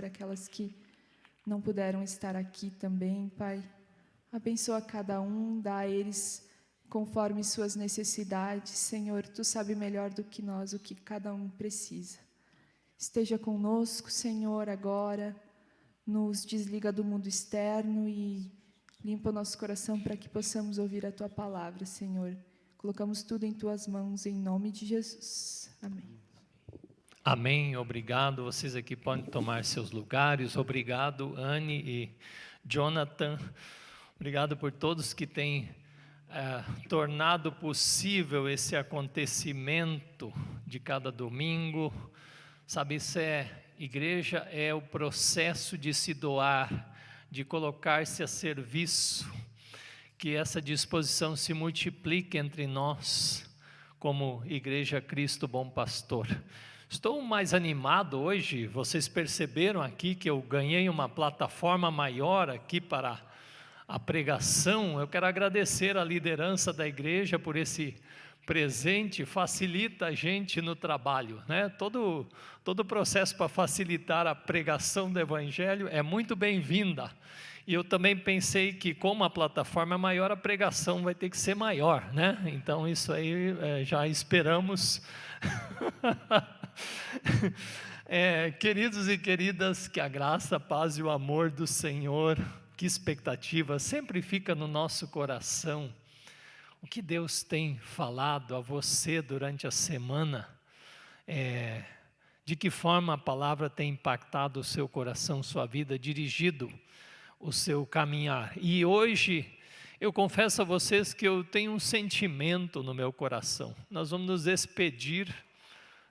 Senhor, aquelas que não puderam estar aqui também, Pai. Abençoa cada um, dá a eles conforme suas necessidades. Senhor, Tu sabe melhor do que nós o que cada um precisa. Esteja conosco, Senhor, agora. Nos desliga do mundo externo e limpa o nosso coração para que possamos ouvir a Tua palavra, Senhor. Colocamos tudo em Tuas mãos, em nome de Jesus. Amém. Amém, obrigado. Vocês aqui podem tomar seus lugares. Obrigado, Anne e Jonathan. Obrigado por todos que têm tornado possível esse acontecimento de cada domingo. Sabe, igreja é o processo de se doar, de colocar-se a serviço, que essa disposição se multiplique entre nós, como Igreja Cristo Bom Pastor. Estou mais animado hoje, vocês perceberam aqui que eu ganhei uma plataforma maior aqui para a pregação. Eu quero agradecer a liderança da igreja por esse presente, facilita a gente no trabalho, né? Todo o processo para facilitar a pregação do Evangelho é muito bem-vinda. E eu também pensei que, como a plataforma é maior, a pregação vai ter que ser maior, né? Então isso aí já esperamos. Queridos e queridas, que a graça, a paz e o amor do Senhor, que expectativa sempre fica no nosso coração. O que Deus tem falado a você durante a semana, de que forma a palavra tem impactado o seu coração, sua vida, dirigido o seu caminhar. E hoje eu confesso a vocês que eu tenho um sentimento no meu coração. Nós vamos nos despedir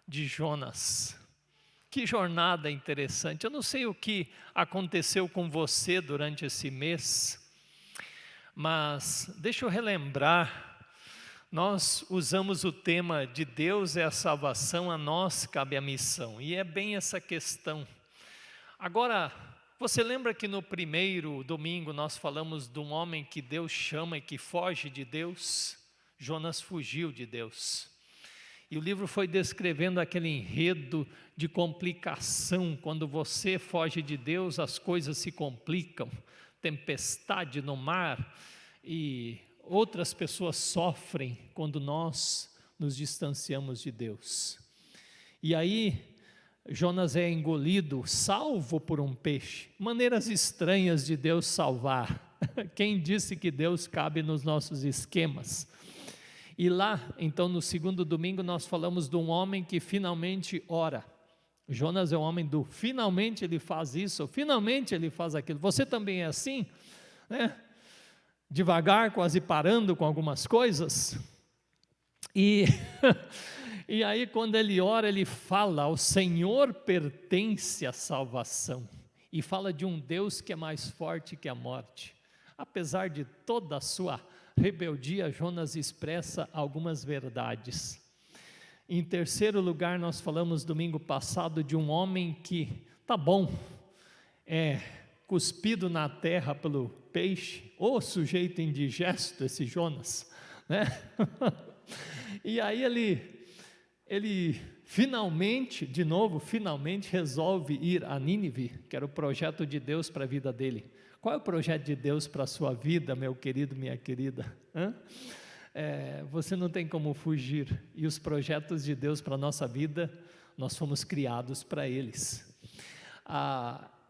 de Jonas. Que jornada interessante. Eu não sei o que aconteceu com você durante esse mês, mas deixa eu relembrar, nós usamos o tema de Deus é a salvação, a nós cabe a missão, e é bem essa questão. Agora, você lembra que no primeiro domingo nós falamos de um homem que Deus chama e que foge de Deus? Jonas fugiu de Deus. E o livro foi descrevendo aquele enredo de complicação. Quando você foge de Deus, as coisas se complicam. Tempestade no mar, e outras pessoas sofrem quando nós nos distanciamos de Deus. E aí, Jonas é engolido, salvo por um peixe. Maneiras estranhas de Deus salvar. Quem disse que Deus cabe nos nossos esquemas? E lá, então, no segundo domingo, nós falamos de um homem que finalmente ora. Jonas é um homem do finalmente ele faz isso, finalmente ele faz aquilo. Você também é assim, né? Devagar, quase parando com algumas coisas. E aí quando ele ora, ele fala, ao Senhor pertence a salvação. E fala de um Deus que é mais forte que a morte. Apesar de toda a sua rebeldia, Jonas expressa algumas verdades. Em terceiro lugar, nós falamos domingo passado de um homem que, tá bom, cuspido na terra pelo peixe, ô sujeito indigesto esse Jonas, né? E aí ele finalmente, de novo, finalmente resolve ir a Nínive, que era o projeto de Deus para a vida dele. Qual é o projeto de Deus para a sua vida, meu querido, minha querida? Você não tem como fugir, e os projetos de Deus para a nossa vida, nós fomos criados para eles.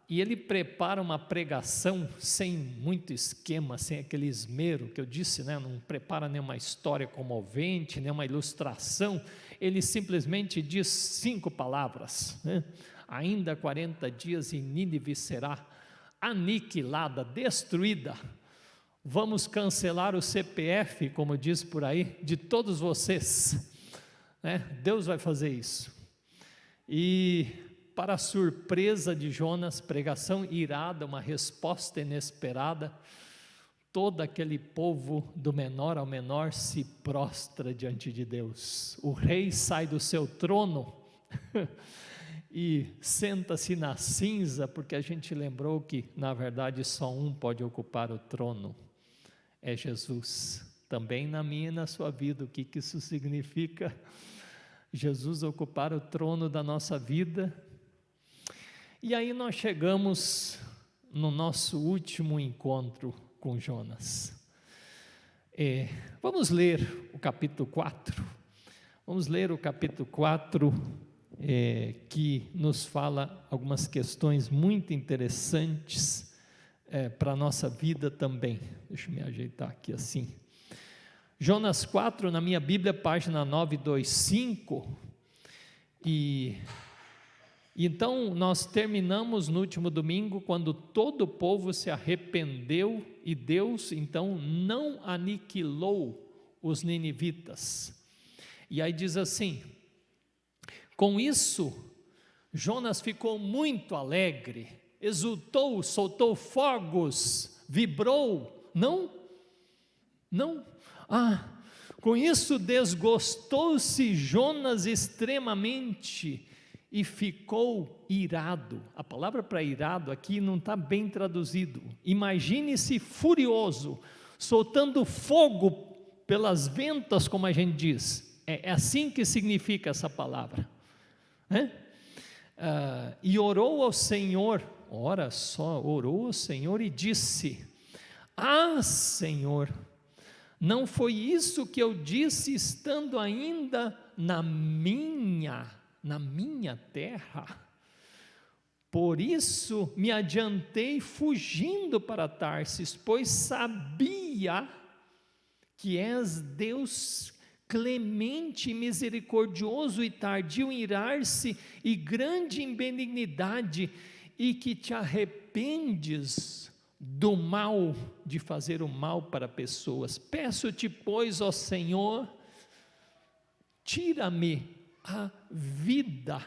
E ele prepara uma pregação sem muito esquema, sem aquele esmero que eu disse, né? Não prepara nenhuma história comovente, nenhuma ilustração. Ele simplesmente diz 5 palavras, né? Ainda 40 dias e Nínive será aniquilada, destruída. Vamos cancelar o CPF, como diz por aí, de todos vocês, né? Deus vai fazer isso. E para a surpresa de Jonas, pregação irada, uma resposta inesperada, todo aquele povo, do menor ao menor, se prostra diante de Deus. O rei sai do seu trono e senta-se na cinza, porque a gente lembrou que, na verdade, só um pode ocupar o trono, é Jesus. Também na minha e na sua vida, o que isso significa? Jesus ocupar o trono da nossa vida. E aí nós chegamos no nosso último encontro com Jonas. Vamos ler o capítulo 4. Vamos ler o capítulo 4, que nos fala algumas questões muito interessantes para a nossa vida também. Deixa eu me ajeitar aqui assim. Jonas 4, na minha Bíblia, página 925. Então, nós terminamos no último domingo, quando todo o povo se arrependeu e Deus, então, não aniquilou os ninivitas. E aí diz assim: com isso, Jonas ficou muito alegre, exultou, soltou fogos, vibrou, não, com isso desgostou-se Jonas extremamente e ficou irado. A palavra para irado aqui não está bem traduzido. Imagine-se furioso, soltando fogo pelas ventas, como a gente diz. É assim que significa essa palavra. E orou ao Senhor, ora só, orou ao Senhor e disse: Senhor, não foi isso que eu disse estando ainda na minha terra? Por isso me adiantei fugindo para Tarsis, pois sabia que és Deus clemente, misericordioso e tardio em irar-se e grande em benignidade, e que te arrependes do mal, de fazer o mal para pessoas. Peço-te, pois, ó Senhor, tira-me a vida,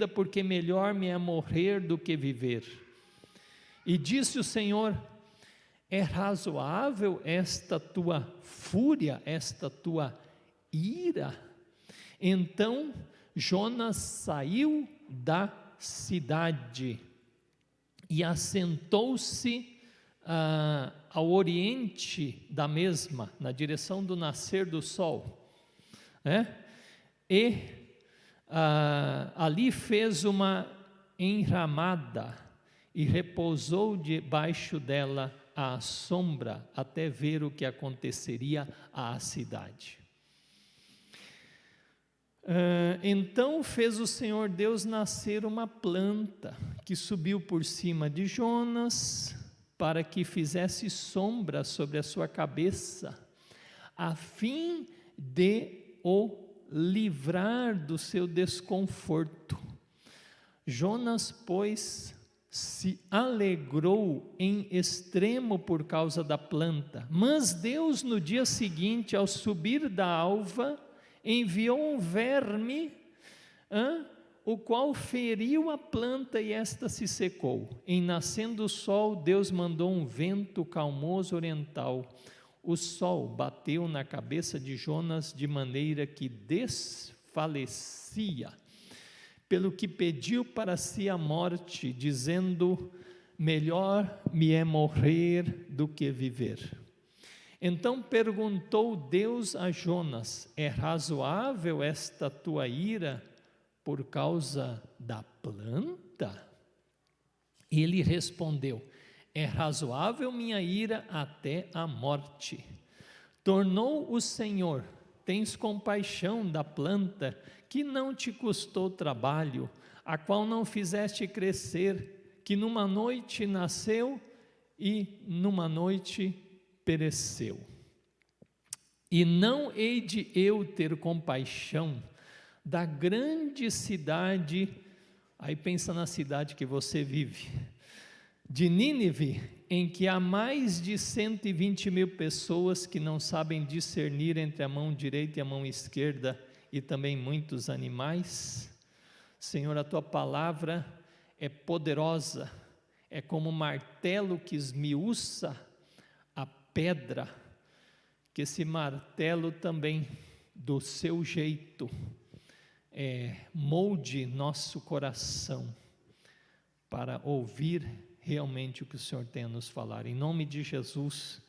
porque melhor me é morrer do que viver. E disse o Senhor: é razoável esta tua fúria, esta tua ira? Então Jonas saiu da cidade e assentou-se ao oriente da mesma, na direção do nascer do sol, ali fez uma enramada e repousou debaixo dela à sombra, até ver o que aconteceria à cidade. Então fez o Senhor Deus nascer uma planta, que subiu por cima de Jonas, para que fizesse sombra sobre a sua cabeça, a fim de o livrar do seu desconforto. Jonas, pois, se alegrou em extremo por causa da planta, mas Deus, no dia seguinte, ao subir da alva, enviou um verme, o qual feriu a planta e esta se secou. Em nascendo o sol, Deus mandou um vento calmoso oriental. O sol bateu na cabeça de Jonas de maneira que desfalecia, pelo que pediu para si a morte, dizendo: melhor me é morrer do que viver. Então perguntou Deus a Jonas: é razoável esta tua ira por causa da planta? Ele respondeu: é razoável minha ira até a morte. Tornou o Senhor: tens compaixão da planta, que não te custou trabalho, a qual não fizeste crescer, que numa noite nasceu e numa noite pereceu. E não hei de eu ter compaixão da grande cidade, aí pensa na cidade que você vive, de Nínive, em que há mais de 120 mil pessoas que não sabem discernir entre a mão direita e a mão esquerda, e também muitos animais. Senhor, a tua palavra é poderosa, é como um martelo que esmiuça a pedra, que esse martelo também, do seu jeito, molde nosso coração para ouvir realmente o que o Senhor tem a nos falar. Em nome de Jesus,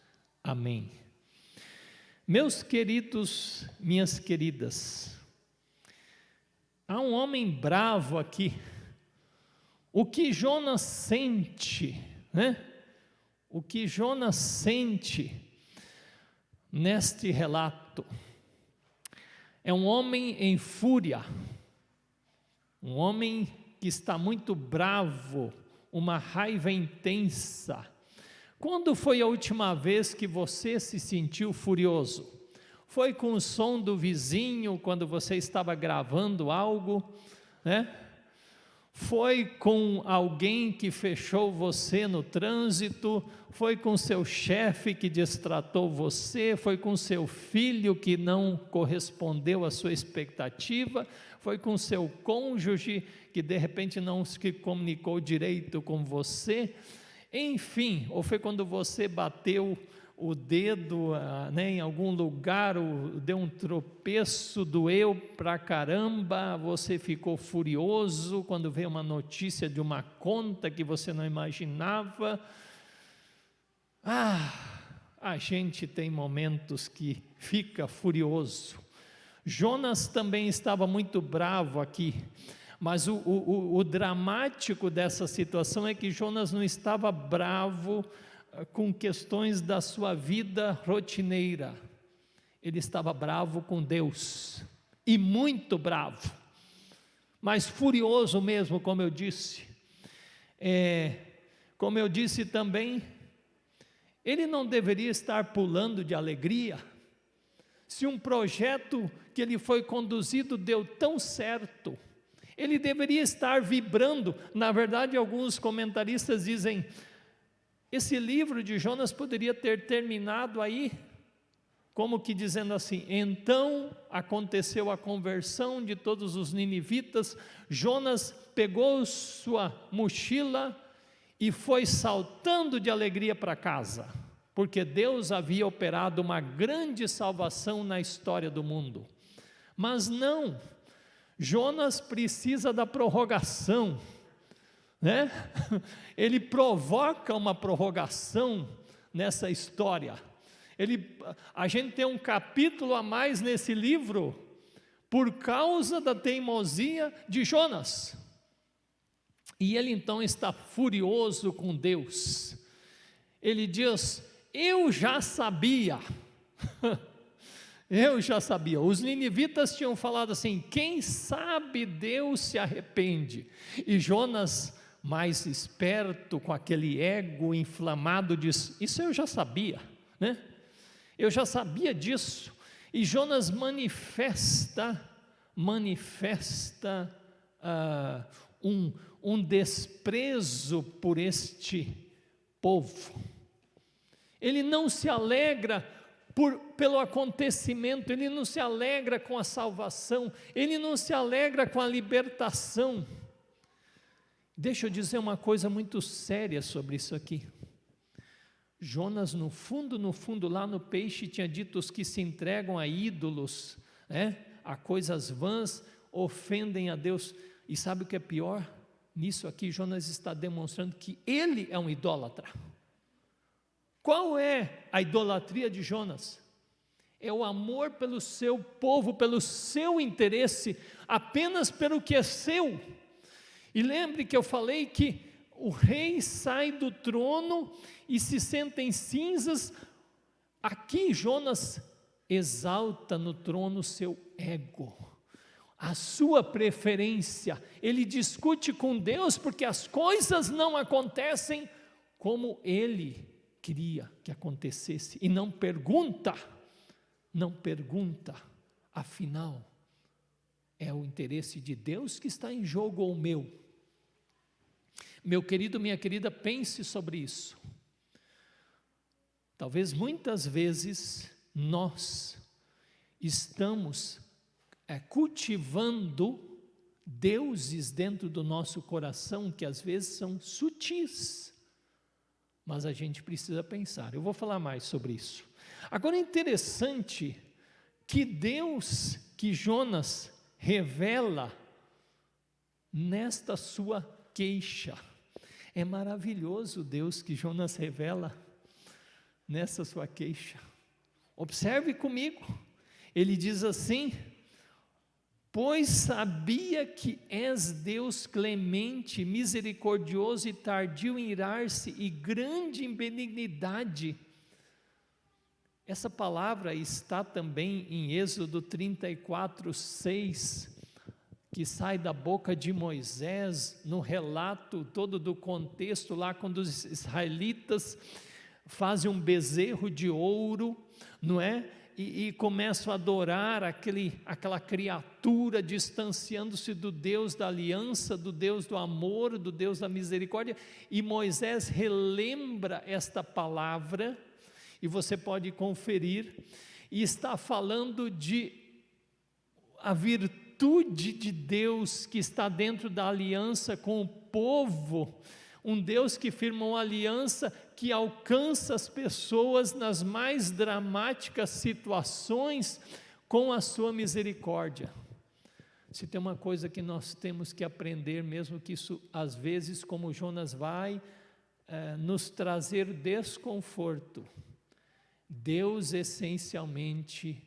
amém. Meus queridos, minhas queridas, há um homem bravo aqui, O que Jonas sente, né? O que Jonas sente neste relato é um homem em fúria, um homem que está muito bravo, uma raiva intensa. Quando foi a última vez que você se sentiu furioso? Foi com o som do vizinho quando você estava gravando algo, né? Foi com alguém que fechou você no trânsito, foi com seu chefe que destratou você, foi com seu filho que não correspondeu à sua expectativa, foi com seu cônjuge que de repente não se comunicou direito com você, enfim, ou foi quando você bateu o dedo em algum lugar, deu um tropeço, doeu pra caramba, você ficou furioso quando veio uma notícia de uma conta que você não imaginava. A gente tem momentos que fica furioso. Jonas também estava muito bravo aqui, mas o dramático dessa situação é que Jonas não estava bravo com questões da sua vida rotineira, ele estava bravo com Deus, e muito bravo, mas furioso mesmo, como eu disse. Como eu disse também, ele não deveria estar pulando de alegria, se um projeto que ele foi conduzido deu tão certo, ele deveria estar vibrando. Na verdade, alguns comentaristas dizem, esse livro de Jonas poderia ter terminado aí, como que dizendo assim, então aconteceu a conversão de todos os ninivitas, Jonas pegou sua mochila e foi saltando de alegria para casa, porque Deus havia operado uma grande salvação na história do mundo. Mas não, Jonas precisa da prorrogação, né? Ele provoca uma prorrogação nessa história. A gente tem um capítulo a mais nesse livro por causa da teimosia de Jonas. E ele então está furioso com Deus. Ele diz, eu já sabia. Eu já sabia. Os ninivitas tinham falado assim, quem sabe Deus se arrepende. E Jonas, mais esperto, com aquele ego inflamado, diz, isso eu já sabia, né? Eu já sabia disso. E Jonas manifesta um desprezo por este povo. Ele não se alegra pelo acontecimento, ele não se alegra com a salvação, ele não se alegra com a libertação. Deixa eu dizer uma coisa muito séria sobre isso aqui. Jonas, no fundo, lá no peixe, tinha dito, os que se entregam a ídolos, a coisas vãs, ofendem a Deus. E sabe o que é pior? Nisso aqui, Jonas está demonstrando que ele é um idólatra. Qual é a idolatria de Jonas? É o amor pelo seu povo, pelo seu interesse, apenas pelo que é seu. E lembre que eu falei que o rei sai do trono e se senta em cinzas. Aqui Jonas exalta no trono seu ego, a sua preferência. Ele discute com Deus porque as coisas não acontecem como ele queria que acontecesse, e não pergunta, afinal, é o interesse de Deus que está em jogo ou o meu? Meu querido, minha querida, pense sobre isso. Talvez muitas vezes nós estamos cultivando deuses dentro do nosso coração que às vezes são sutis, mas a gente precisa pensar. Eu vou falar mais sobre isso. Agora é interessante que Deus, que Jonas revela nesta sua queixa. É maravilhoso Deus que Jonas revela nessa sua queixa. Observe comigo, ele diz assim, pois sabia que és Deus clemente, misericordioso e tardio em irar-se e grande em benignidade. Essa palavra está também em Êxodo 34, 6, que sai da boca de Moisés, no relato todo do contexto lá, quando os israelitas fazem um bezerro de ouro, não é? E começam a adorar aquela criatura, distanciando-se do Deus da aliança, do Deus do amor, do Deus da misericórdia, e Moisés relembra esta palavra, e você pode conferir, e está falando de a virtude de Deus que está dentro da aliança com o povo, um Deus que firma uma aliança que alcança as pessoas nas mais dramáticas situações com a sua misericórdia. Se tem uma coisa que nós temos que aprender, mesmo que isso às vezes, como Jonas vai nos trazer desconforto, Deus essencialmente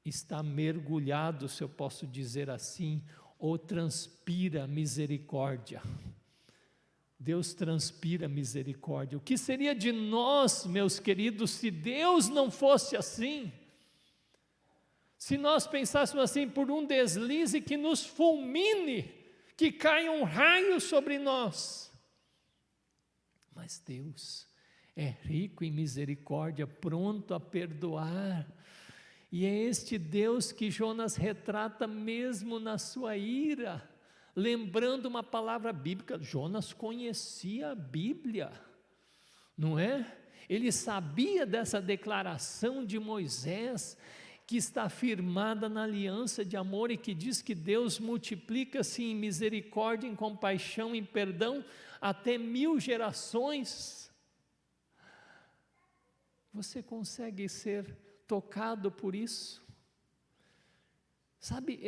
está mergulhado, se eu posso dizer assim, ou transpira misericórdia. Deus transpira misericórdia. O que seria de nós, meus queridos, se Deus não fosse assim? Se nós pensássemos assim, por um deslize que nos fulmine, que caia um raio sobre nós. Mas Deus é rico em misericórdia, pronto a perdoar. E é este Deus que Jonas retrata mesmo na sua ira, lembrando uma palavra bíblica. Jonas conhecia a Bíblia, não é? Ele sabia dessa declaração de Moisés, que está firmada na aliança de amor e que diz que Deus multiplica-se em misericórdia, em compaixão, em perdão, até 1000 gerações. Você consegue ser tocado por isso? Sabe,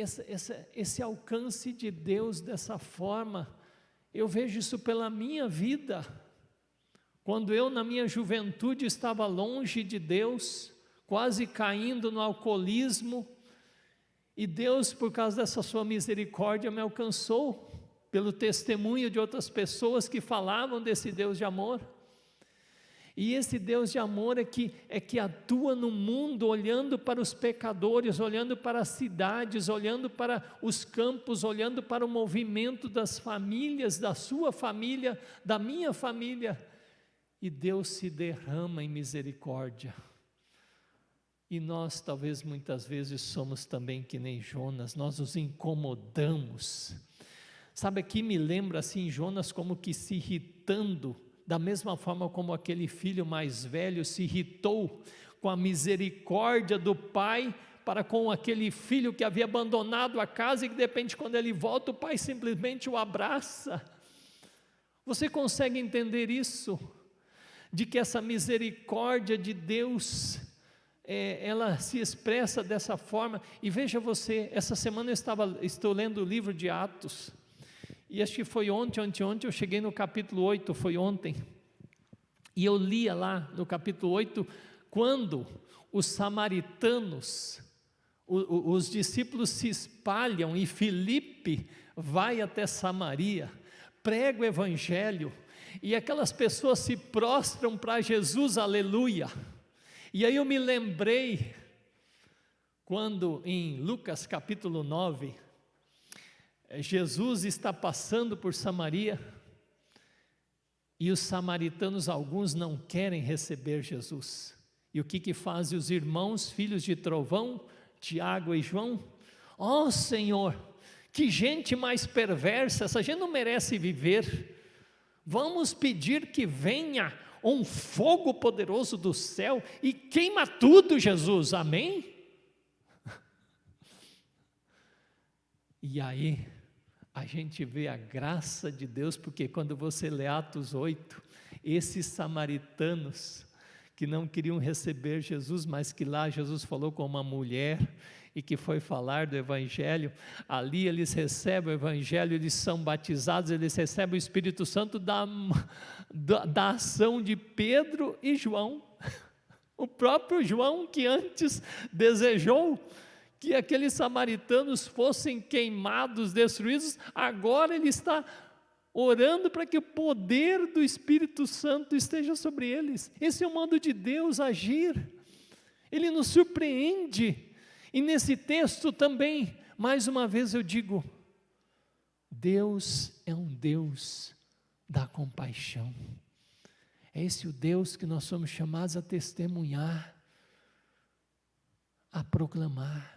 esse alcance de Deus dessa forma, eu vejo isso pela minha vida. Quando eu na minha juventude estava longe de Deus, quase caindo no alcoolismo, e Deus, por causa dessa sua misericórdia, me alcançou, pelo testemunho de outras pessoas que falavam desse Deus de amor. E esse Deus de amor é que atua no mundo, olhando para os pecadores, olhando para as cidades, olhando para os campos, olhando para o movimento das famílias, da sua família, da minha família, e Deus se derrama em misericórdia. E nós talvez muitas vezes somos também que nem Jonas, nós nos incomodamos. Sabe, aqui me lembra assim Jonas como que se irritando, da mesma forma como aquele filho mais velho se irritou com a misericórdia do pai para com aquele filho que havia abandonado a casa, e que de repente quando ele volta o pai simplesmente o abraça. Você consegue entender isso? De que essa misericórdia de Deus, ela se expressa dessa forma. E veja você, essa semana estou lendo o livro de Atos, e acho que foi ontem eu cheguei no capítulo 8, foi ontem, e eu lia lá no capítulo 8, quando os samaritanos, os discípulos se espalham, e Filipe vai até Samaria, prega o evangelho, e aquelas pessoas se prostram para Jesus, aleluia. E aí eu me lembrei, quando em Lucas capítulo 9, Jesus está passando por Samaria, e os samaritanos, alguns não querem receber Jesus, e o que fazem os irmãos, filhos de trovão, Tiago e João? Ó Senhor, que gente mais perversa, essa gente não merece viver, vamos pedir que venha um fogo poderoso do céu e queima tudo, Jesus, amém? E aí a gente vê a graça de Deus, porque quando você lê Atos 8, esses samaritanos que não queriam receber Jesus, mas que lá Jesus falou com uma mulher e que foi falar do Evangelho, ali eles recebem o Evangelho, eles são batizados, eles recebem o Espírito Santo da ação de Pedro e João, o próprio João que antes desejou que aqueles samaritanos fossem queimados, destruídos, agora ele está orando para que o poder do Espírito Santo esteja sobre eles. Esse é o modo de Deus agir. Ele nos surpreende. E nesse texto também, mais uma vez eu digo, Deus é um Deus da compaixão. É esse o Deus que nós somos chamados a testemunhar, a proclamar.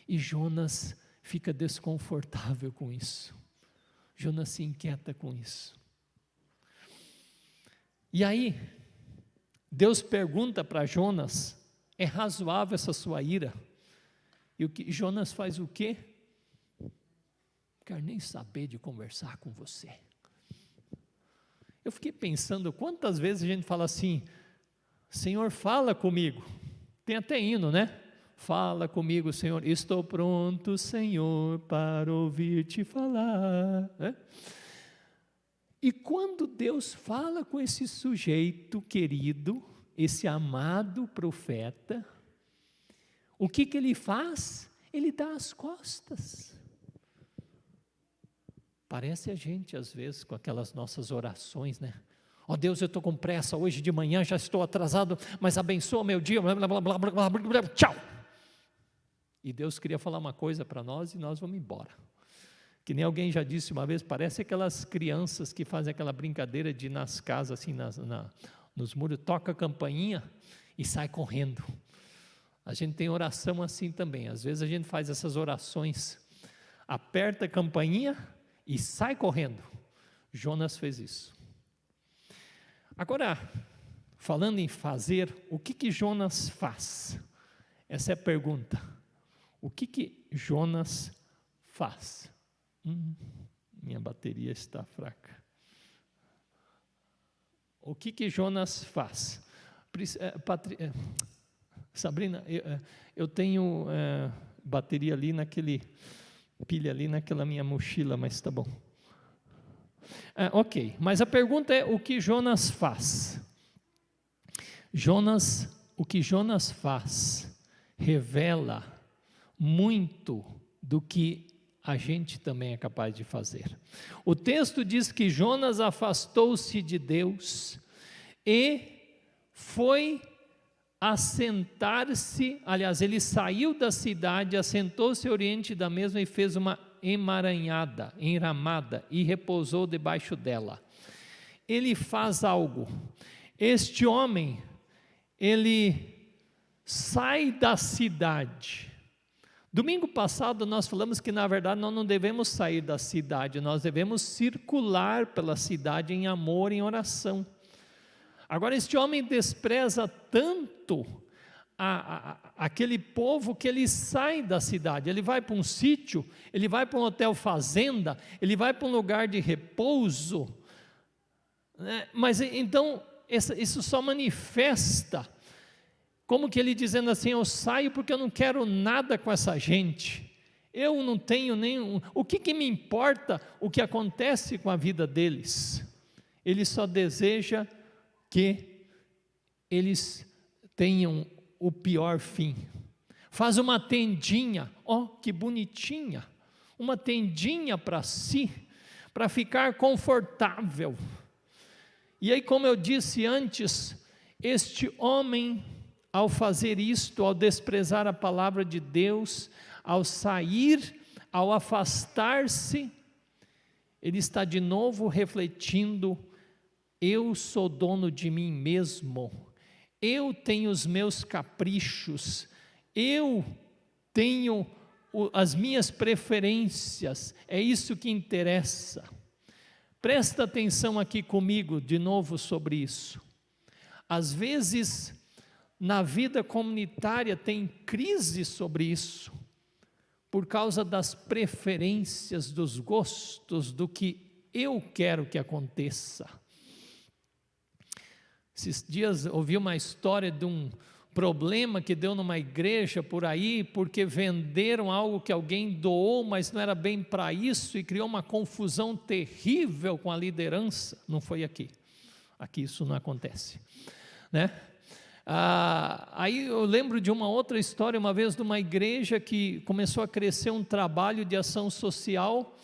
E Jonas fica desconfortável com isso. Jonas se inquieta com isso. E aí, Deus pergunta para Jonas, é razoável essa sua ira? E Jonas faz o quê? Não quero nem saber de conversar com você. Eu fiquei pensando, quantas vezes a gente fala assim, Senhor, fala comigo. Tem até hino, né? Fala comigo, Senhor, estou pronto, Senhor, para ouvir-te falar. E quando Deus fala com esse sujeito querido, esse amado profeta, o que ele faz? Ele dá as costas. Parece a gente, às vezes, com aquelas nossas orações, né? Ó Deus, eu estou com pressa, hoje de manhã já estou atrasado, mas abençoa meu dia, blá, blá, blá, blá, blá, blá, blá, tchau. E Deus queria falar uma coisa para nós e nós vamos embora. Que nem alguém já disse uma vez, parece aquelas crianças que fazem aquela brincadeira de ir nas casas, assim, nos muros, toca a campainha e sai correndo. A gente tem oração assim também, às vezes a gente faz essas orações, aperta a campainha e sai correndo. Jonas fez isso. Agora, falando em fazer, o que Jonas faz? Essa é a pergunta. O que Jonas faz? Minha bateria está fraca. O que Jonas faz? Sabrina, eu tenho bateria ali pilha ali naquela minha mochila, mas tá bom. Ok, mas a pergunta é, o que Jonas faz? O que Jonas faz revela muito do que a gente também é capaz de fazer. O texto diz que Jonas afastou-se de Deus e foi assentar-se, aliás, ele saiu da cidade, assentou-se ao oriente da mesma e fez uma emaranhada, enramada, e repousou debaixo dela. Ele faz algo. Este homem, ele sai da cidade. Domingo passado nós falamos que na verdade nós não devemos sair da cidade, nós devemos circular pela cidade em amor, em oração. Agora este homem despreza tanto aquele povo que ele sai da cidade, ele vai para um sítio, ele vai para um hotel fazenda, ele vai para um lugar de repouso, né? Mas então isso só manifesta como que ele dizendo assim, eu saio porque eu não quero nada com essa gente, eu não tenho nenhum, o que me importa o que acontece com a vida deles? Ele só deseja que eles tenham o pior fim. Faz uma tendinha, que bonitinha, uma tendinha para si, para ficar confortável. E aí, como eu disse antes, este homem, ao fazer isto, ao desprezar a palavra de Deus, ao sair, ao afastar-se, ele está de novo refletindo, eu sou dono de mim mesmo, eu tenho os meus caprichos, eu tenho as minhas preferências, é isso que interessa. Presta atenção aqui comigo de novo sobre isso. Às vezes, na vida comunitária tem crise sobre isso, por causa das preferências, dos gostos, do que eu quero que aconteça. Esses dias ouvi uma história de um problema que deu numa igreja por aí, porque venderam algo que alguém doou, mas não era bem para isso, e criou uma confusão terrível com a liderança. Não foi aqui isso não acontece, né? Aí eu lembro de uma outra história, uma vez de uma igreja que começou a crescer um trabalho de ação social,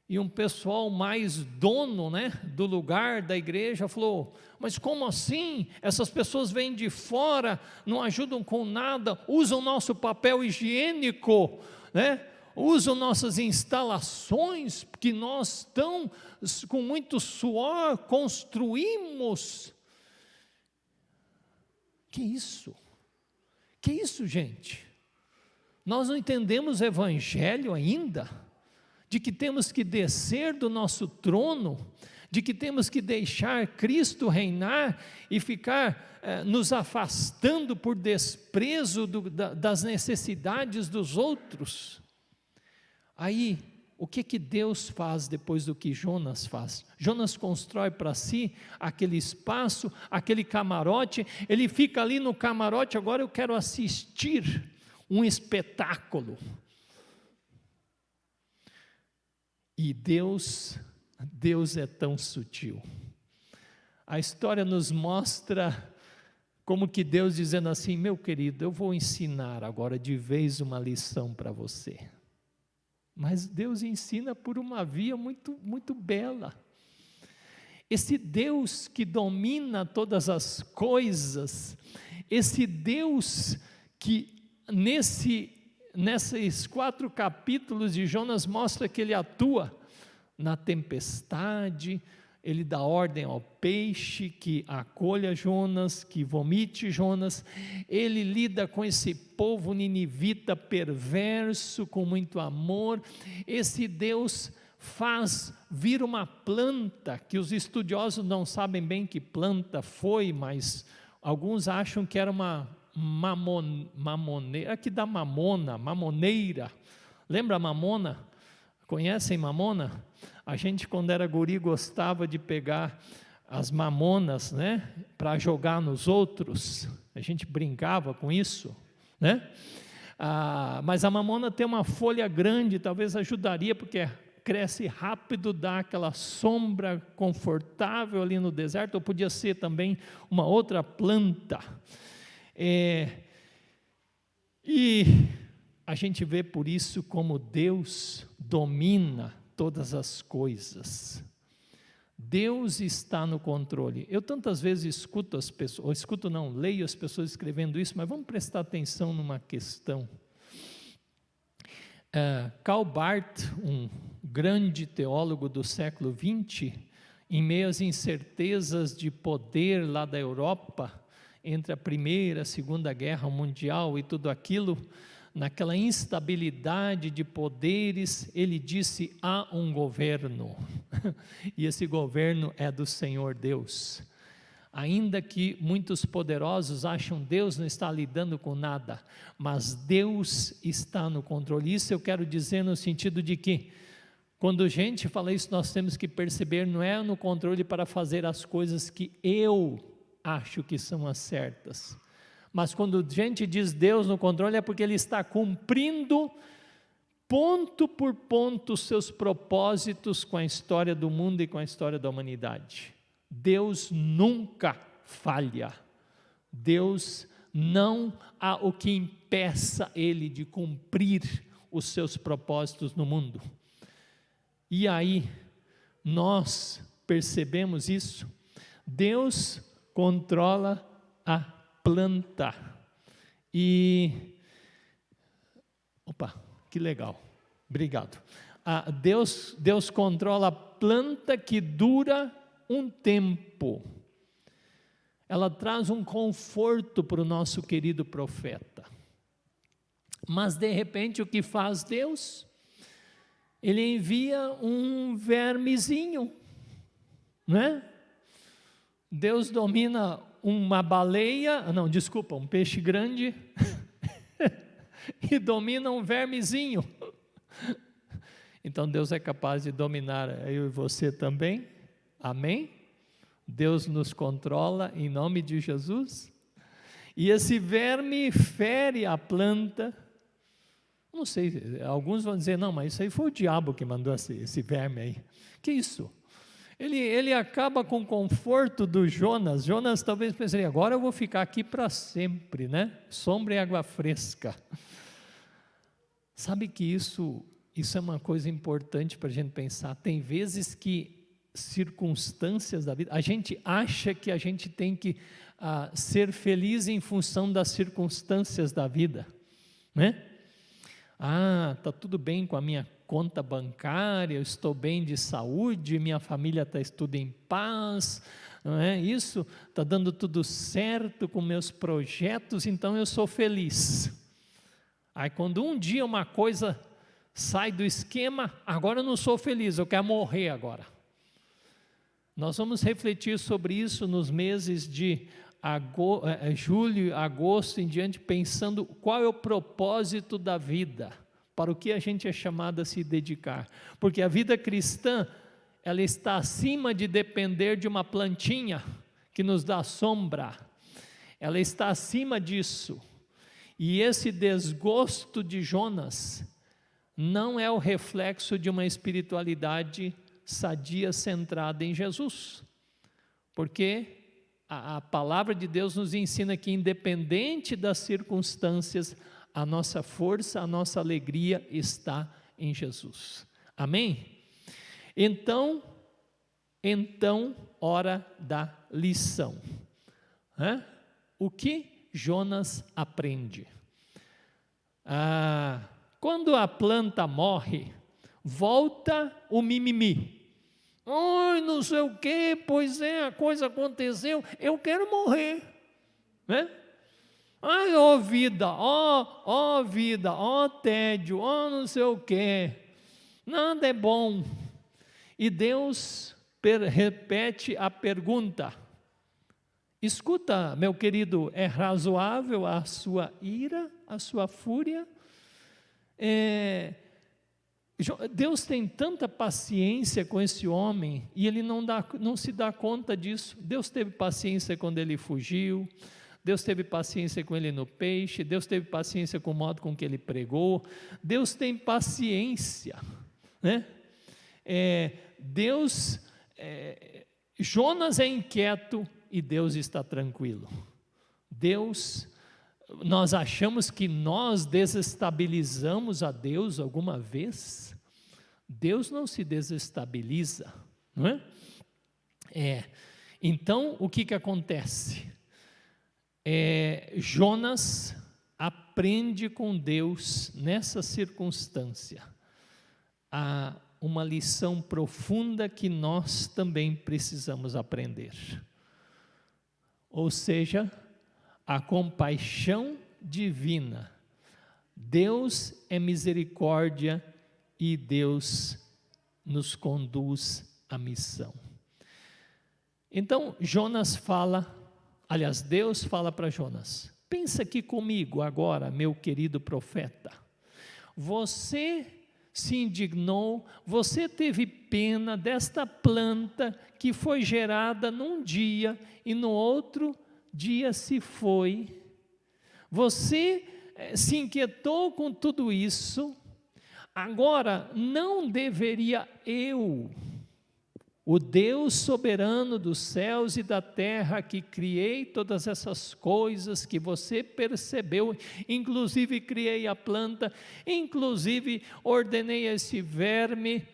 e um pessoal mais dono, né, do lugar da igreja falou: mas como assim? Essas pessoas vêm de fora, não ajudam com nada, usam nosso papel higiênico, né? Usam nossas instalações que nós tão com muito suor construímos. Que isso? Que isso, gente? Nós não entendemos o evangelho ainda? De que temos que descer do nosso trono, de que temos que deixar Cristo reinar e ficar nos afastando por desprezo das necessidades dos outros. Aí, o que Deus faz depois do que Jonas faz? Jonas constrói para si aquele espaço, aquele camarote, ele fica ali no camarote. Agora eu quero assistir um espetáculo. E Deus é tão sutil. A história nos mostra como que Deus dizendo assim: meu querido, eu vou ensinar agora de vez uma lição para você. Mas Deus ensina por uma via muito, muito bela. Esse Deus que domina todas as coisas, esse Deus que nesses 4 capítulos de Jonas mostra que ele atua na tempestade, ele dá ordem ao peixe que acolha Jonas, que vomite Jonas, ele lida com esse povo ninivita perverso com muito amor. Esse Deus faz vir uma planta, que os estudiosos não sabem bem que planta foi, mas alguns acham que era uma mamoneira, que dá mamoneira. Lembra a mamona? Conhecem mamona? A gente, quando era guri, gostava de pegar as mamonas, né, para jogar nos outros. A gente brincava com isso, né? Mas a mamona tem uma folha grande, talvez ajudaria, porque cresce rápido, dá aquela sombra confortável ali no deserto, ou podia ser também uma outra planta. E a gente vê por isso como Deus domina todas as coisas. Deus está no controle. Eu tantas vezes escuto as pessoas, leio as pessoas escrevendo isso, mas vamos prestar atenção numa questão. Karl Barth, um grande teólogo do século XX, em meio às incertezas de poder lá da Europa, entre a Primeira e a Segunda Guerra Mundial e tudo aquilo, naquela instabilidade de poderes, ele disse: há um governo, e esse governo é do Senhor Deus. Ainda que muitos poderosos acham Deus não está lidando com nada, mas Deus está no controle. Isso eu quero dizer no sentido de que, quando a gente fala isso, nós temos que perceber, não é no controle para fazer as coisas que eu acho que são as certas, mas quando a gente diz Deus no controle, é porque Ele está cumprindo ponto por ponto os seus propósitos com a história do mundo e com a história da humanidade. Deus nunca falha. Deus não há o que impeça Ele de cumprir os seus propósitos no mundo. E aí, nós percebemos isso. Deus controla a planta. E, que legal, obrigado. Deus controla a planta que dura um tempo. Ela traz um conforto para o nosso querido profeta. Mas de repente o que faz Deus? Ele envia um vermezinho, né? Deus domina uma baleia, um peixe grande, e domina um vermezinho. Então Deus é capaz de dominar eu e você também, amém? Deus nos controla em nome de Jesus, e esse verme fere a planta. Não sei, alguns vão dizer, não, mas isso aí foi o diabo que mandou esse verme aí. Que isso? Ele acaba com o conforto do Jonas. Jonas talvez pensaria, agora eu vou ficar aqui para sempre, né? Sombra e água fresca. Sabe que isso é uma coisa importante para a gente pensar. Tem vezes que circunstâncias da vida, a gente acha que a gente tem que ser feliz em função das circunstâncias da vida, né? Tá tudo bem com a minha conta bancária, eu estou bem de saúde, minha família está tudo em paz, não é? Isso está dando tudo certo com meus projetos, então eu sou feliz. Aí quando um dia uma coisa sai do esquema, agora eu não sou feliz, eu quero morrer agora. Nós vamos refletir sobre isso nos meses de julho, agosto em diante, pensando qual é o propósito da vida, para o que a gente é chamado a se dedicar. Porque a vida cristã, ela está acima de depender de uma plantinha que nos dá sombra. Ela está acima disso. E esse desgosto de Jonas não é o reflexo de uma espiritualidade sadia, centrada em Jesus. Porque a palavra de Deus nos ensina que, independente das circunstâncias, a nossa força, a nossa alegria está em Jesus. Amém? Então, hora da lição. O que Jonas aprende? Quando a planta morre, volta o mimimi. Ai, não sei o quê, pois é, a coisa aconteceu, eu quero morrer, né? Ai, ó vida, ó tédio, ó não sei o quê, nada é bom. E Deus repete a pergunta. Escuta, meu querido, é razoável a sua ira, a sua fúria? Deus tem tanta paciência com esse homem e ele não se dá conta disso. Deus teve paciência quando ele fugiu, Deus teve paciência com ele no peixe, Deus teve paciência com o modo com que ele pregou, Deus tem paciência, né? Jonas é inquieto e Deus está tranquilo. Nós achamos que nós desestabilizamos a Deus alguma vez? Deus não se desestabiliza, não é? Então, o que acontece? Jonas aprende com Deus, nessa circunstância, uma lição profunda que nós também precisamos aprender. Ou seja, a compaixão divina. Deus é misericórdia e Deus nos conduz à missão. Então, Deus fala para Jonas: pensa aqui comigo agora, meu querido profeta. Você se indignou, você teve pena desta planta que foi gerada num dia e no outro dia se foi. Você se inquietou com tudo isso. Agora, não deveria eu, o Deus soberano dos céus e da terra, que criei todas essas coisas que você percebeu, inclusive criei a planta, inclusive ordenei esse verme,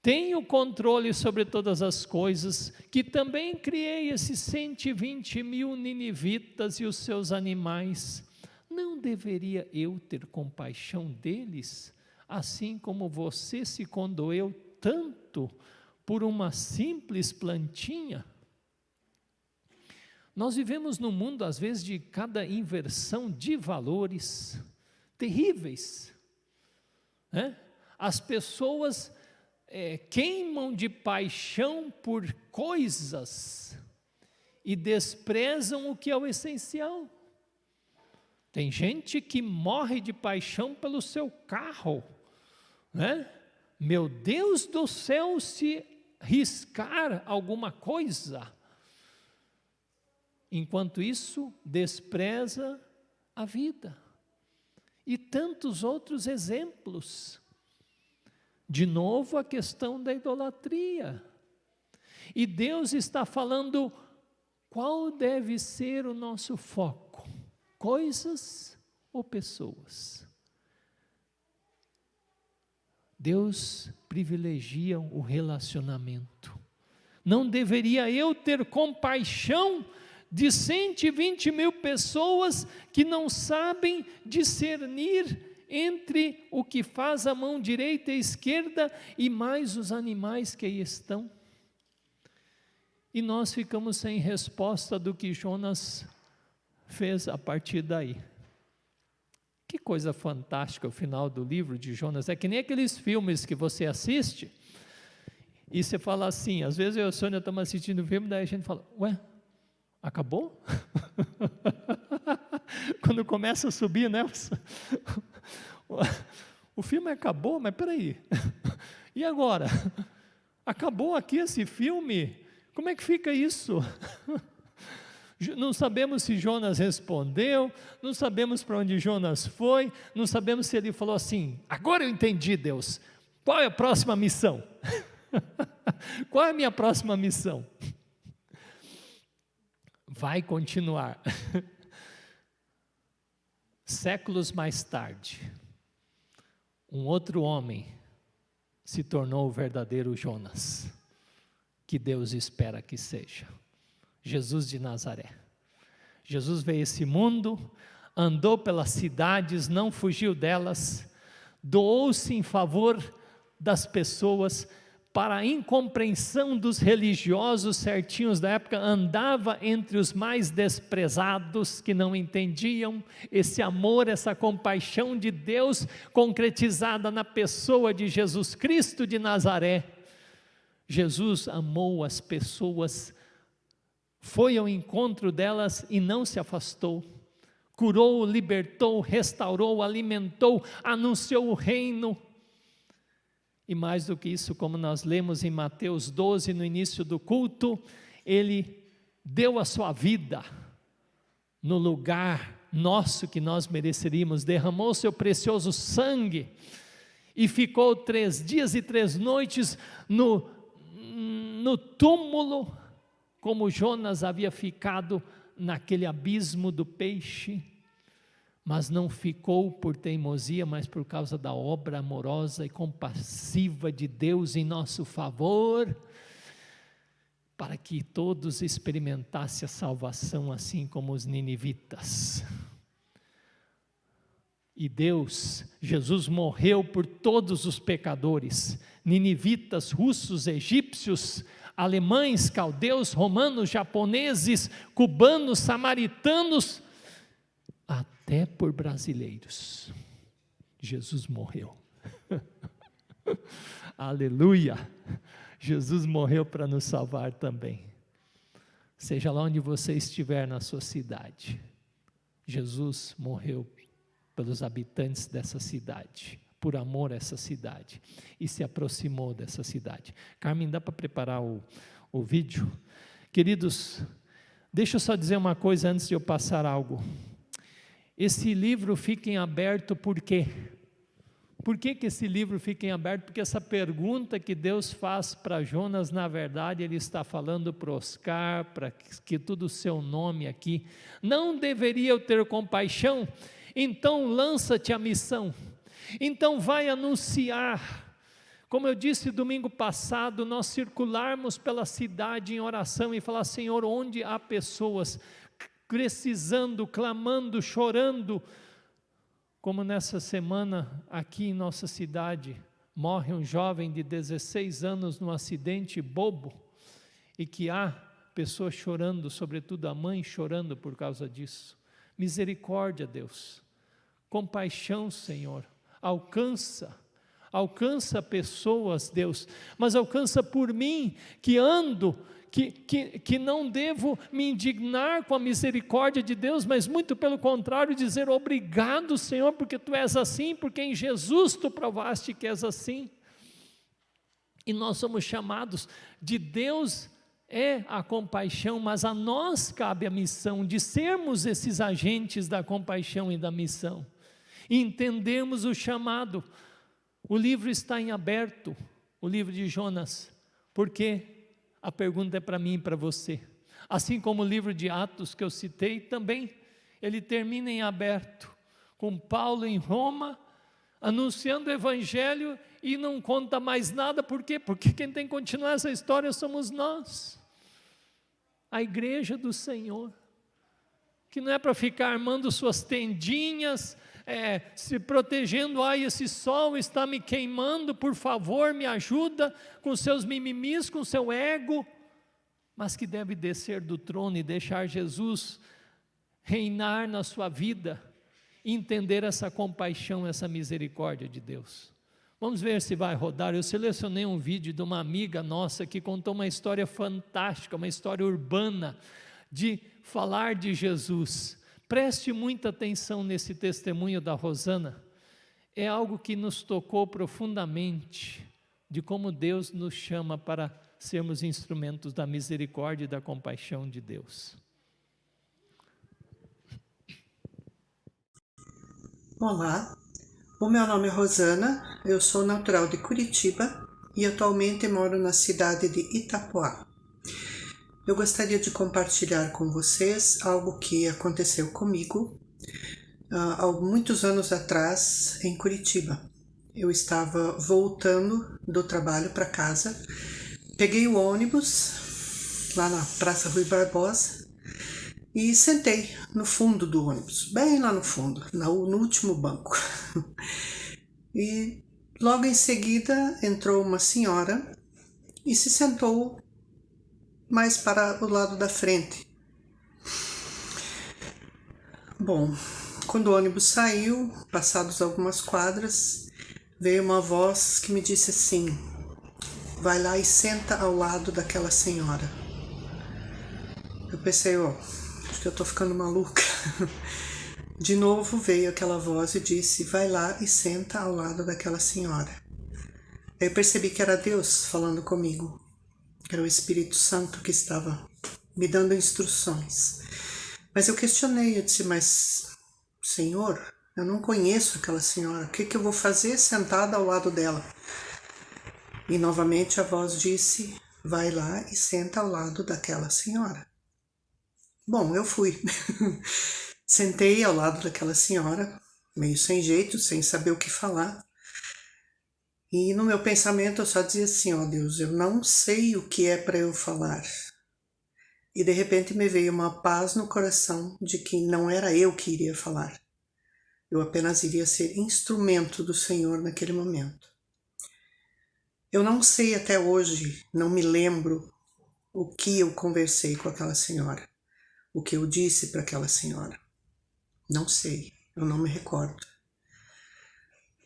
tenho controle sobre todas as coisas, que também criei esses 120 mil ninivitas e os seus animais, não deveria eu ter compaixão deles, assim como você se condoeu tanto por uma simples plantinha? Nós vivemos num mundo, às vezes, de cada inversão de valores terríveis, né? As pessoas queimam de paixão por coisas e desprezam o que é o essencial. Tem gente que morre de paixão pelo seu carro, né? Meu Deus do céu, se riscar alguma coisa. Enquanto isso, despreza a vida. E tantos outros exemplos. De novo, a questão da idolatria. E Deus está falando qual deve ser o nosso foco: coisas ou pessoas? Deus privilegia o relacionamento. Não deveria eu ter compaixão de 120 mil pessoas que não sabem discernir entre o que faz a mão direita e esquerda e mais os animais que aí estão? E nós ficamos sem resposta do que Jonas fez a partir daí. Que coisa fantástica o final do livro de Jonas. É que nem aqueles filmes que você assiste e você fala assim, às vezes eu e a Sônia estamos assistindo o filme, daí a gente fala, ué, acabou? Quando começa a subir, né? O filme acabou, mas peraí, e agora? Acabou aqui esse filme? Como é que fica isso? Não sabemos se Jonas respondeu, não sabemos para onde Jonas foi, não sabemos se ele falou assim, agora eu entendi, Deus, qual é a próxima missão? Qual é a minha próxima missão? Vai continuar. Séculos mais tarde, um outro homem se tornou o verdadeiro Jonas, que Deus espera que seja. Jesus de Nazaré. Jesus veio a esse mundo, andou pelas cidades, não fugiu delas, doou-se em favor das pessoas, para a incompreensão dos religiosos certinhos da época, andava entre os mais desprezados, que não entendiam esse amor, essa compaixão de Deus, concretizada na pessoa de Jesus Cristo de Nazaré. Jesus amou as pessoas, foi ao encontro delas e não se afastou, curou, libertou, restaurou, alimentou, anunciou o reino, e mais do que isso, como nós lemos em Mateus 12, no início do culto, ele deu a sua vida no lugar nosso que nós mereceríamos, derramou seu precioso sangue, e ficou 3 dias e 3 noites no túmulo, como Jonas havia ficado naquele abismo do peixe, mas não ficou por teimosia, mas por causa da obra amorosa e compassiva de Deus em nosso favor, para que todos experimentassem a salvação, assim como os ninivitas. E Deus, Jesus morreu por todos os pecadores, ninivitas, russos, egípcios, alemães, caldeus, romanos, japoneses, cubanos, samaritanos, até por brasileiros. Jesus morreu. Aleluia! Jesus morreu para nos salvar também. Seja lá onde você estiver na sua cidade, Jesus morreu pelos habitantes dessa cidade, por amor a essa cidade, e se aproximou dessa cidade. Carmen, dá para preparar o vídeo? Queridos, deixa eu só dizer uma coisa antes de eu passar algo. Esse livro fica em aberto por quê? Por que esse livro fica em aberto? Porque essa pergunta que Deus faz para Jonas, na verdade, Ele está falando para Oscar, para que tudo o seu nome aqui. Não deveria eu ter compaixão? Então lança-te a missão. Então vai anunciar. Como eu disse domingo passado, nós circularmos pela cidade em oração e falar, Senhor, onde há pessoas precisando, clamando, chorando, como nessa semana aqui em nossa cidade, morre um jovem de 16 anos num acidente bobo, e que há pessoas chorando, sobretudo a mãe chorando por causa disso. Misericórdia, Deus, compaixão, Senhor, alcança pessoas, Deus, mas alcança por mim, que ando, que não devo me indignar com a misericórdia de Deus, mas muito pelo contrário, dizer obrigado, Senhor, porque Tu és assim, porque em Jesus Tu provaste que és assim. E nós somos chamados, de Deus é a compaixão, mas a nós cabe a missão de sermos esses agentes da compaixão e da missão, e entendemos o chamado. O livro está em aberto, o livro de Jonas, porque A pergunta é para mim e para você. Assim como o livro de Atos que eu citei, também ele termina em aberto, com Paulo em Roma, anunciando o Evangelho e não conta mais nada. Por quê? Porque quem tem que continuar essa história somos nós, a igreja do Senhor, que não é para ficar armando suas tendinhas, se protegendo. Ai, esse sol está me queimando, por favor me ajuda, com seus mimimis, com seu ego, mas que deve descer do trono e deixar Jesus reinar na sua vida, entender essa compaixão, essa misericórdia de Deus. Vamos ver se vai rodar. Eu selecionei um vídeo de uma amiga nossa que contou uma história fantástica, uma história urbana, de falar de Jesus. Preste muita atenção nesse testemunho da Rosana. É algo que nos tocou profundamente, de como Deus nos chama para sermos instrumentos da misericórdia e da compaixão de Deus. Olá, o meu nome é Rosana, eu sou natural de Curitiba e atualmente moro na cidade de Itapoá. Eu gostaria de compartilhar com vocês algo que aconteceu comigo há muitos anos atrás em Curitiba. Eu estava voltando do trabalho para casa, peguei o ônibus lá na Praça Rui Barbosa e sentei no fundo do ônibus, bem lá no fundo, no último banco. E logo em seguida entrou uma senhora e se sentou mais para o lado da frente. Bom, quando o ônibus saiu, passados algumas quadras, veio uma voz que me disse assim: vai lá e senta ao lado daquela senhora. Eu pensei, acho que eu tô ficando maluca. De novo veio aquela voz e disse: vai lá e senta ao lado daquela senhora. Aí eu percebi que era Deus falando comigo, era o Espírito Santo que estava me dando instruções. Mas eu questionei, eu disse: mas Senhor, eu não conheço aquela senhora, o que eu vou fazer sentada ao lado dela? E novamente a voz disse: vai lá e senta ao lado daquela senhora. Bom, eu fui. Sentei ao lado daquela senhora, meio sem jeito, sem saber o que falar. E no meu pensamento eu só dizia assim: Deus, eu não sei o que é para eu falar. E de repente me veio uma paz no coração de que não era eu que iria falar. Eu apenas iria ser instrumento do Senhor naquele momento. Eu não sei até hoje, não me lembro o que eu conversei com aquela senhora, o que eu disse para aquela senhora. Não sei, eu não me recordo.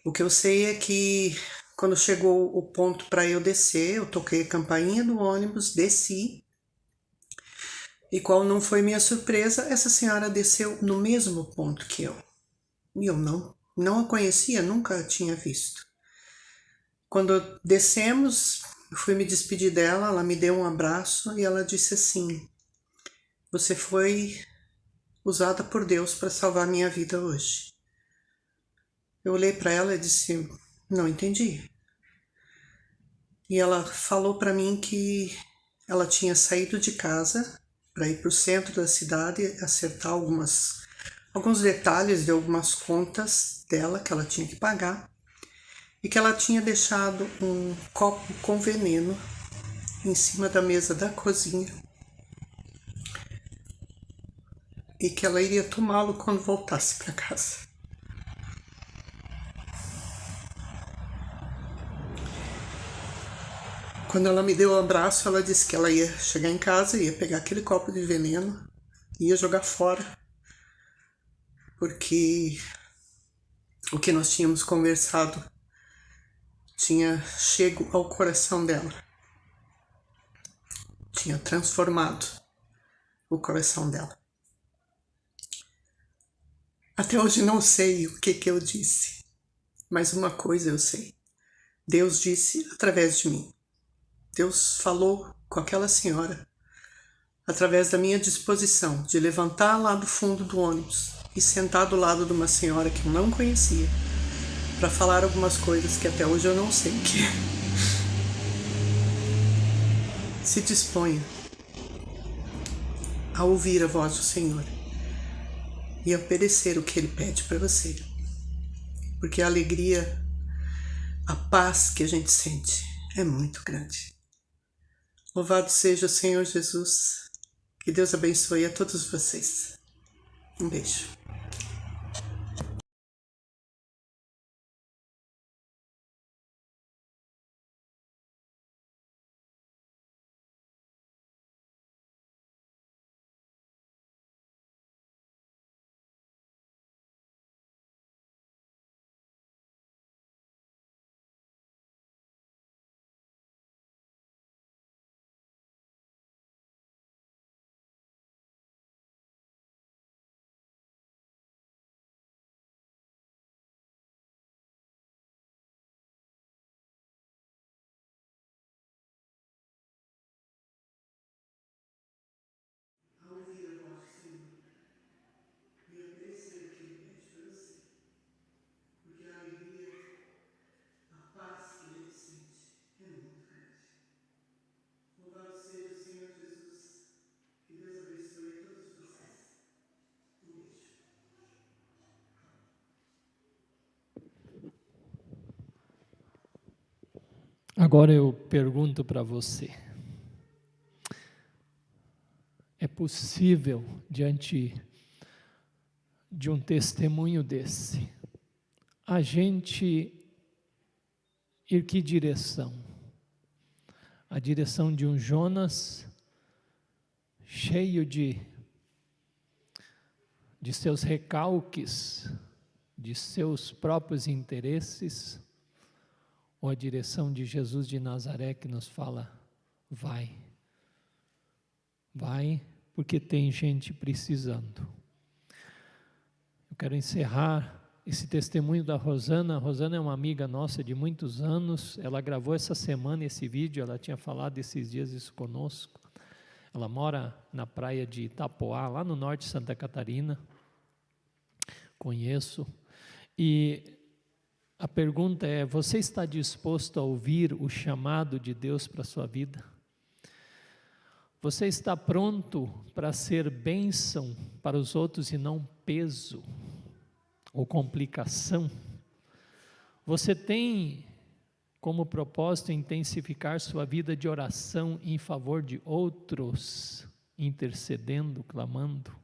O que eu sei é que quando chegou o ponto para eu descer, eu toquei a campainha do ônibus, desci. E qual não foi minha surpresa, essa senhora desceu no mesmo ponto que eu. E eu não a conhecia, nunca a tinha visto. Quando descemos, eu fui me despedir dela, ela me deu um abraço e ela disse assim: você foi usada por Deus para salvar minha vida hoje. Eu olhei para ela e disse: não entendi. E ela falou para mim que ela tinha saído de casa para ir para o centro da cidade acertar alguns detalhes de algumas contas dela que ela tinha que pagar, e que ela tinha deixado um copo com veneno em cima da mesa da cozinha e que ela iria tomá-lo quando voltasse para casa. Quando ela me deu um abraço, ela disse que ela ia chegar em casa, ia pegar aquele copo de veneno e ia jogar fora, porque o que nós tínhamos conversado tinha chego ao coração dela, tinha transformado o coração dela. Até hoje não sei o que eu disse, mas uma coisa eu sei: Deus disse através de mim. Deus falou com aquela senhora através da minha disposição de levantar lá do fundo do ônibus e sentar do lado de uma senhora que eu não conhecia para falar algumas coisas que até hoje eu não sei o que é. se disponha a ouvir a voz do Senhor e a obedecer o que Ele pede para você. Porque a alegria, a paz que a gente sente é muito grande. Louvado seja o Senhor Jesus. Que Deus abençoe a todos vocês. Um beijo. Agora eu pergunto para você, é possível, diante de um testemunho desse, a gente ir que direção? A direção de um Jonas cheio de seus recalques, de seus próprios interesses, ou a direção de Jesus de Nazaré que nos fala, vai, porque tem gente precisando. Eu quero encerrar esse testemunho da Rosana. A Rosana é uma amiga nossa de muitos anos, ela gravou essa semana esse vídeo, ela tinha falado esses dias isso conosco. Ela mora na praia de Itapoá, lá no norte de Santa Catarina, conheço, e a pergunta é, você está disposto a ouvir o chamado de Deus para a sua vida? Você está pronto para ser bênção para os outros e não peso ou complicação? Você tem como propósito intensificar sua vida de oração em favor de outros, intercedendo, clamando?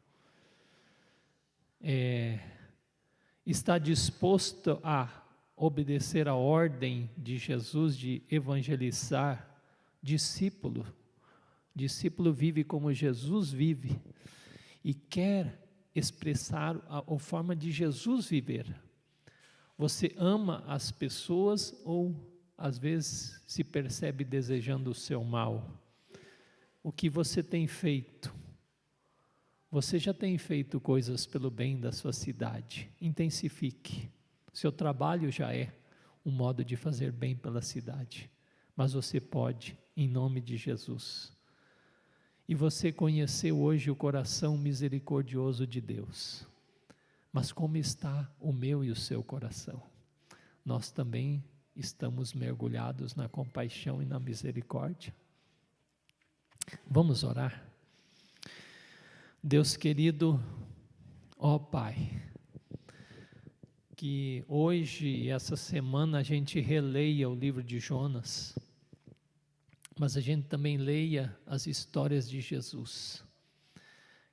Está disposto a obedecer a ordem de Jesus de evangelizar? Discípulo vive como Jesus vive e quer expressar a forma de Jesus viver. Você ama as pessoas ou às vezes se percebe desejando o seu mal? O que você tem feito? Você já tem feito coisas pelo bem da sua cidade? Intensifique. Seu trabalho já é um modo de fazer bem pela cidade, mas você pode, em nome de Jesus. E você conheceu hoje o coração misericordioso de Deus, mas como está o meu e o seu coração? Nós também estamos mergulhados na compaixão e na misericórdia? Vamos orar? Deus querido, ó Pai, que hoje e essa semana a gente releia o livro de Jonas, mas a gente também leia as histórias de Jesus,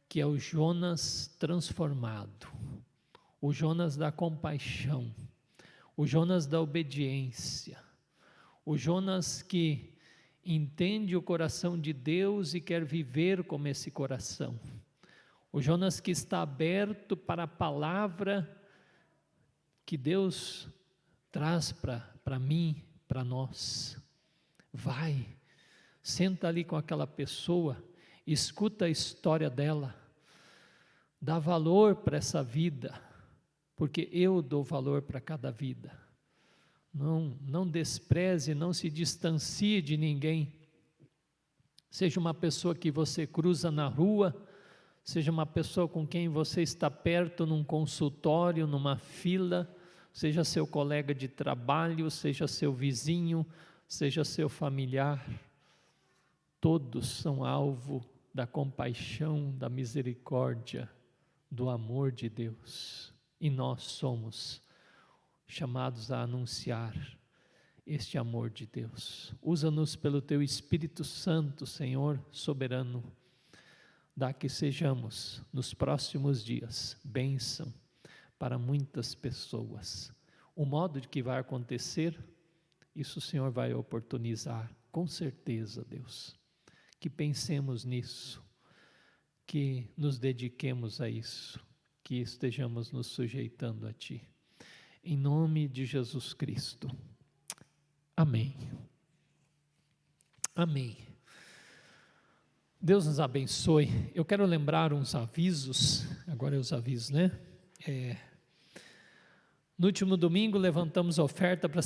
que é o Jonas transformado, o Jonas da compaixão, o Jonas da obediência, o Jonas que entende o coração de Deus e quer viver como esse coração, o Jonas que está aberto para a palavra que Deus traz para mim, para nós. Vai, senta ali com aquela pessoa, escuta a história dela, dá valor para essa vida, porque eu dou valor para cada vida. Não despreze, não se distancie de ninguém. Seja uma pessoa que você cruza na rua, seja uma pessoa com quem você está perto num consultório, numa fila, seja seu colega de trabalho, seja seu vizinho, seja seu familiar. Todos são alvo da compaixão, da misericórdia, do amor de Deus. E nós somos chamados a anunciar este amor de Deus. Usa-nos pelo Teu Espírito Santo, Senhor soberano. Dá que sejamos, nos próximos dias, bênção para muitas pessoas. O modo de que vai acontecer, isso o Senhor vai oportunizar, com certeza, Deus. Que pensemos nisso, que nos dediquemos a isso, que estejamos nos sujeitando a Ti. Em nome de Jesus Cristo. Amém. Amém. Deus nos abençoe. Eu quero lembrar uns avisos, agora é os avisos, né? No último domingo levantamos a oferta para